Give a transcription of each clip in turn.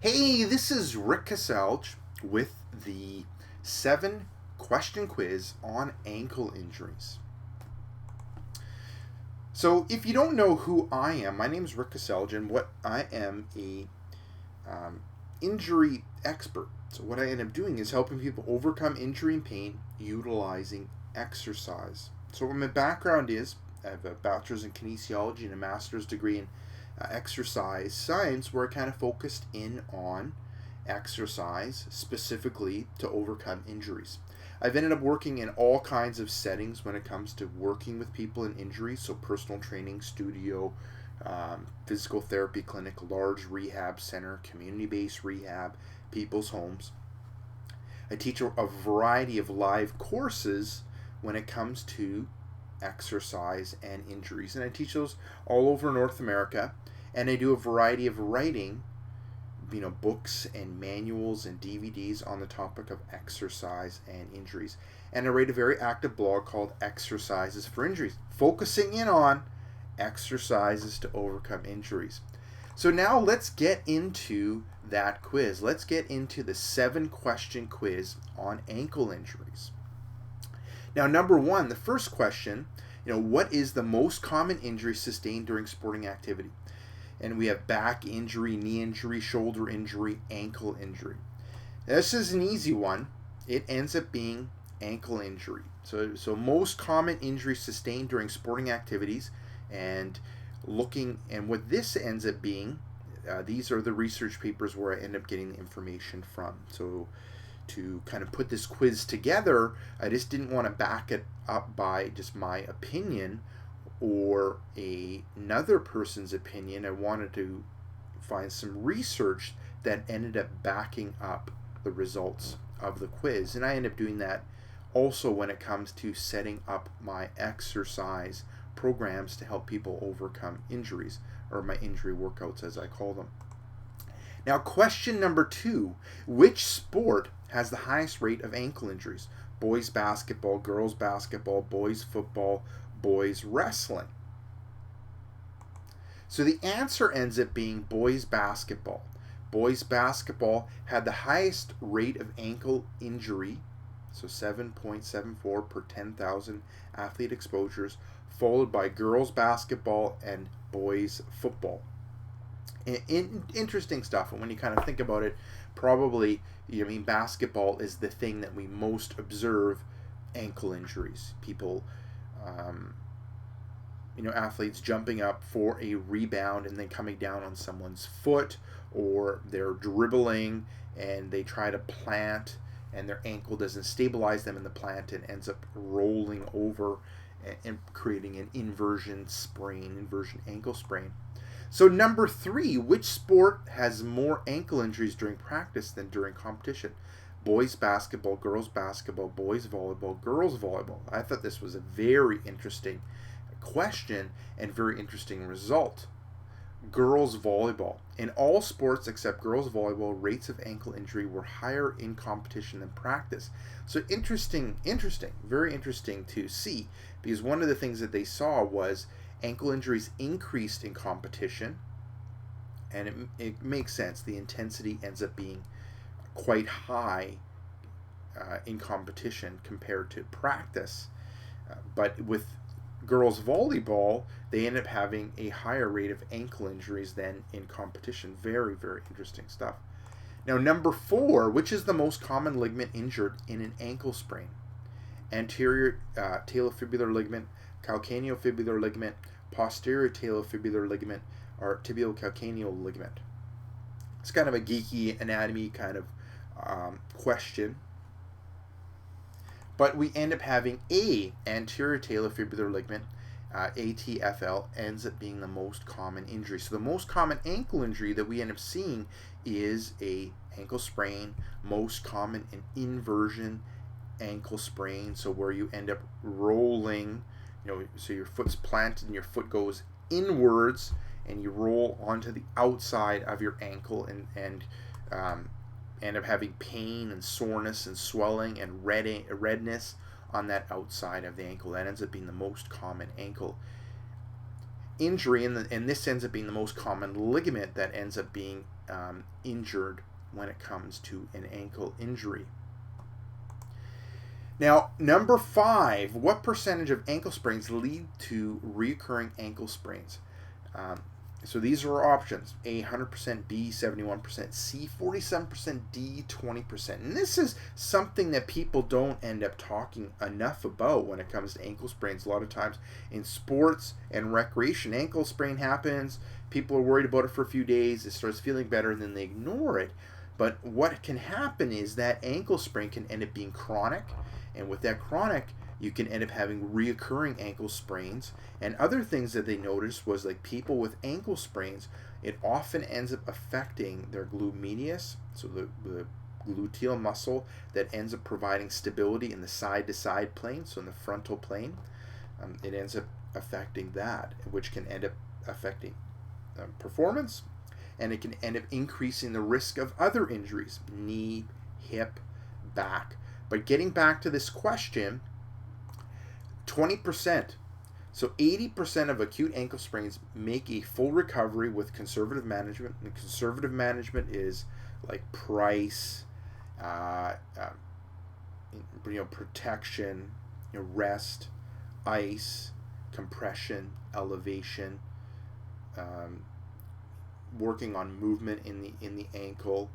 Hey, this is Rick Caselge with the 7-question quiz on ankle injuries. So, if you don't know who I am, my name is Rick Caselge, and what I am a injury expert. So, what I end up doing is helping people overcome injury and pain utilizing exercise. So, what my background is, I have a bachelor's in kinesiology and a master's degree in exercise science, where I kind of focused in on exercise specifically to overcome injuries. I've ended up working in all kinds of settings when it comes to working with people in injuries, so personal training, studio, physical therapy clinic, large rehab center, community-based rehab, people's homes. I teach a variety of live courses when it comes to exercise and injuries, and I teach those all over North America, and I do a variety of writing, books and manuals and DVDs on the topic of exercise and injuries. And I write a very active blog called Exercises for Injuries, focusing in on exercises to overcome injuries. So now let's get into that quiz. Let's get into the 7-question quiz on ankle injuries. Now, number one, the first question, what is the most common injury sustained during sporting activity? And we have back injury, knee injury, shoulder injury, ankle injury. This is an easy one. It ends up being ankle injury. So most common injury sustained during sporting activities, and what this ends up being, these are the research papers where I end up getting the information from. So to kind of put this quiz together, I just didn't want to back it up by just my opinion or another person's opinion. I wanted to find some research that ended up backing up the results of the quiz. And I end up doing that also when it comes to setting up my exercise programs to help people overcome injuries, or my injury workouts as I call them. Now, question number 2, which sport has the highest rate of ankle injuries? Boys basketball, girls basketball, boys football, boys wrestling. So the answer ends up being boys basketball. Boys basketball had the highest rate of ankle injury, so 7.74 per 10,000 athlete exposures, followed by girls basketball and boys football. Interesting stuff. And when you kind of think about it, probably, basketball is the thing that we most observe ankle injuries. People, athletes jumping up for a rebound and then coming down on someone's foot, or they're dribbling and they try to plant and their ankle doesn't stabilize them in the plant and ends up rolling over and creating an inversion ankle sprain. So number 3, which sport has more ankle injuries during practice than during competition? Boys basketball, girls basketball, boys volleyball, girls volleyball. I thought this was a very interesting question and very interesting result. Girls volleyball. In all sports except girls volleyball, rates of ankle injury were higher in competition than practice. So interesting, very interesting to see, because one of the things that they saw was ankle injuries increased in competition, and it makes sense. The intensity ends up being quite high in competition compared to practice. But with girls volleyball, they end up having a higher rate of ankle injuries than in competition. Very, very interesting stuff. Now, number 4, which is the most common ligament injured in an ankle sprain? Anterior talofibular ligament, calcaneofibular ligament, posterior talofibular ligament, or tibial-calcaneal ligament. It's kind of a geeky anatomy kind of question. But we end up having anterior talofibular ligament, ATFL, ends up being the most common injury. So the most common ankle injury that we end up seeing is a ankle sprain, most common an inversion ankle sprain, so where you end up rolling, so your foot's planted and your foot goes inwards and you roll onto the outside of your ankle and end up having pain and soreness and swelling and redness on that outside of the ankle. That ends up being the most common ankle injury, and this ends up being the most common ligament that ends up being injured when it comes to an ankle injury. Now, number 5, what percentage of ankle sprains lead to reoccurring ankle sprains? So these are our options: A, 100%, B, 71%, C, 47%, D, 20%. And this is something that people don't end up talking enough about when it comes to ankle sprains. A lot of times in sports and recreation, ankle sprain happens, people are worried about it for a few days, it starts feeling better, and then they ignore it. But what can happen is that ankle sprain can end up being chronic, and with that chronic, you can end up having reoccurring ankle sprains. And other things that they noticed was, like, people with ankle sprains, it often ends up affecting their glute medius, so the gluteal muscle that ends up providing stability in the side-to-side plane, so in the frontal plane. It ends up affecting that, which can end up affecting performance, and it can end up increasing the risk of other injuries: knee, hip, back. But getting back to this question, 20%. So 80% of acute ankle sprains make a full recovery with conservative management. And conservative management is like price, protection, rest, ice, compression, elevation, working on movement in the ankle.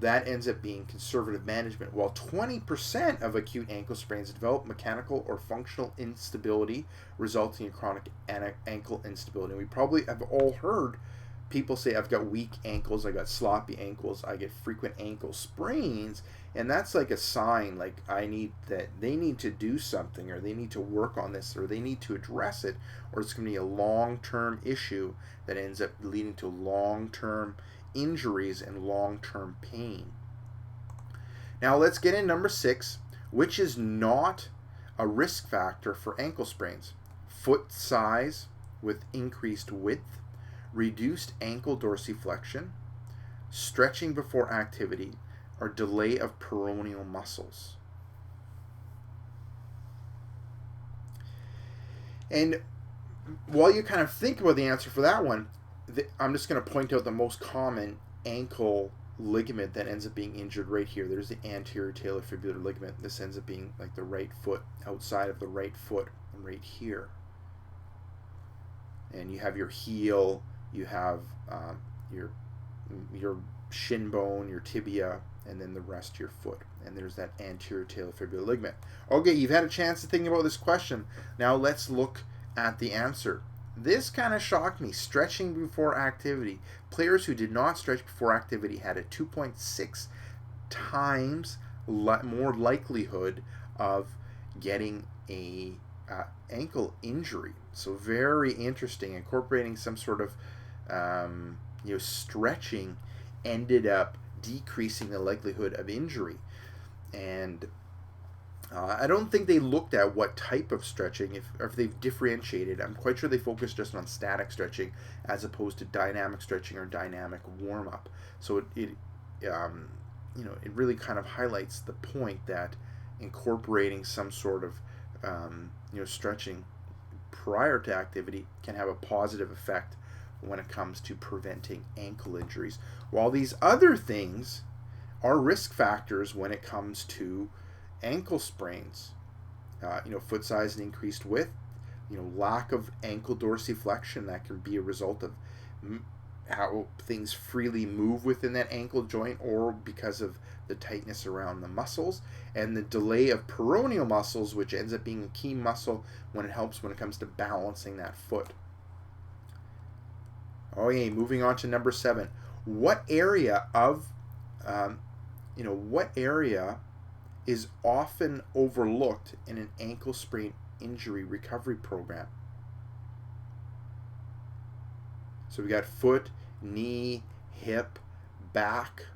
That ends up being conservative management, while 20% of acute ankle sprains develop mechanical or functional instability, resulting in chronic ankle instability. And we probably have all heard people say, I've got weak ankles, I got sloppy ankles, I get frequent ankle sprains, and that's like a sign, like they need to do something, or they need to work on this, or they need to address it, or it's going to be a long-term issue that ends up leading to long-term injuries and long-term pain. Now let's get in number 6, which is not a risk factor for ankle sprains: foot size with increased width, reduced ankle dorsiflexion, stretching before activity, or delay of peroneal muscles. And while you kind of think about the answer for that one, I'm just going to point out the most common ankle ligament that ends up being injured right here. There's the anterior talofibular ligament. This ends up being like the right foot, outside of the right foot, right here. And you have your heel, you have your shin bone, your tibia, and then the rest of your foot. And there's that anterior talofibular ligament. Okay, you've had a chance to think about this question. Now let's look at the answer. This kind of shocked me. Stretching before activity. Players who did not stretch before activity had a 2.6 times more likelihood of getting a ankle injury. So very interesting. Incorporating some sort of stretching ended up decreasing the likelihood of injury. And I don't think they looked at what type of stretching, if they've differentiated. I'm quite sure they focused just on static stretching as opposed to dynamic stretching or dynamic warm-up. So it really kind of highlights the point that incorporating some sort of stretching prior to activity can have a positive effect when it comes to preventing ankle injuries. While these other things are risk factors when it comes to ankle sprains, foot size and increased width, lack of ankle dorsiflexion, that can be a result of how things freely move within that ankle joint or because of the tightness around the muscles, and the delay of peroneal muscles, which ends up being a key muscle when it comes to balancing that foot. Okay, moving on to number 7. What area is often overlooked in an ankle sprain injury recovery program? So we got foot, knee, hip, back.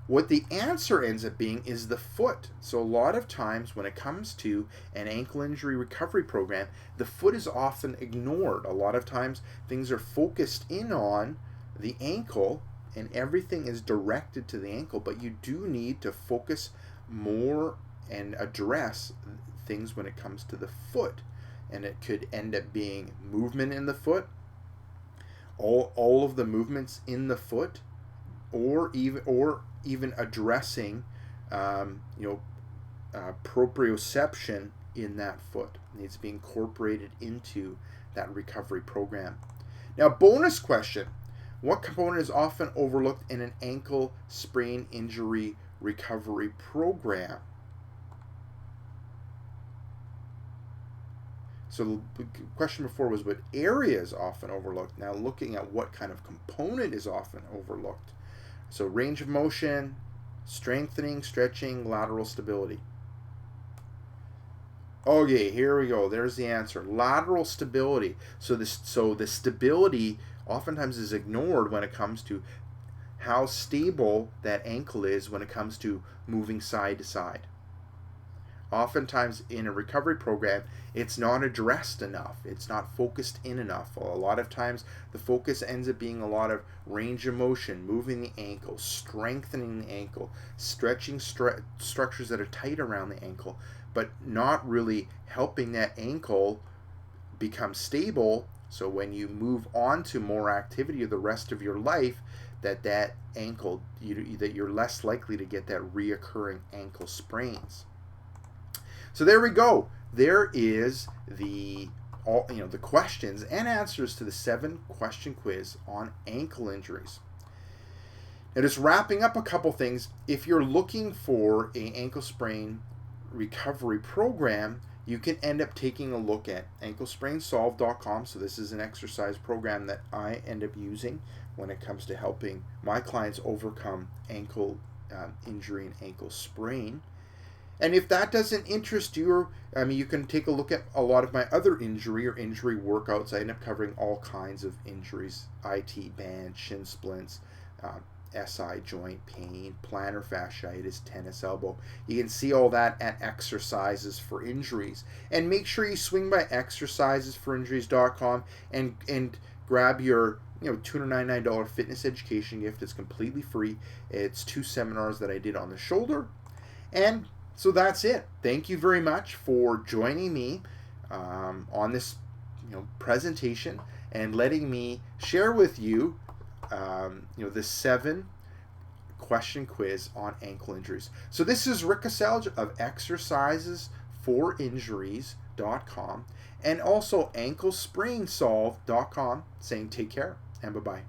What the answer ends up being is the foot. So a lot of times when it comes to an ankle injury recovery program, the foot is often ignored. A lot of times things are focused in on the ankle and everything is directed to the ankle, but you do need to focus more and address things when it comes to the foot. And it could end up being movement in the foot, all of the movements in the foot, or even addressing proprioception in that foot. It needs to be incorporated into that recovery program. Now, bonus question: what component is often overlooked in an ankle sprain injury recovery program? So the question before was what area is often overlooked. Now looking at what kind of component is often overlooked. So range of motion, strengthening, stretching, lateral stability. Okay, here we go. There's the answer. Lateral stability. So the stability oftentimes is ignored when it comes to how stable that ankle is when it comes to moving side to side. Oftentimes in a recovery program, it's not addressed enough. It's not focused in enough. A lot of times the focus ends up being a lot of range of motion, moving the ankle, strengthening the ankle, stretching structures that are tight around the ankle, but not really helping that ankle become stable. So when you move on to more activity of the rest of your life, that ankle, that you're less likely to get that reoccurring ankle sprains. So there we go. There is the questions and answers to the 7-question quiz on ankle injuries. Now, just wrapping up a couple things. If you're looking for an ankle sprain recovery program, you can end up taking a look at anklesprainsolve.com. So this is an exercise program that I end up using when it comes to helping my clients overcome ankle injury and ankle sprain. And if that doesn't interest you, you can take a look at a lot of my other injury workouts. I end up covering all kinds of injuries: IT band, shin splints, SI joint pain, plantar fasciitis, tennis elbow. You can see all that at Exercises for Injuries. And make sure you swing by exercisesforinjuries.com and grab your $299 fitness education gift. It's completely free. It's 2 seminars that I did on the shoulder. And so that's it. Thank you very much for joining me on this presentation and letting me share with you the 7-question quiz on ankle injuries. So this is Rick Caselge of exercisesforinjuries.com and also anklesprainsolve.com saying take care and bye-bye.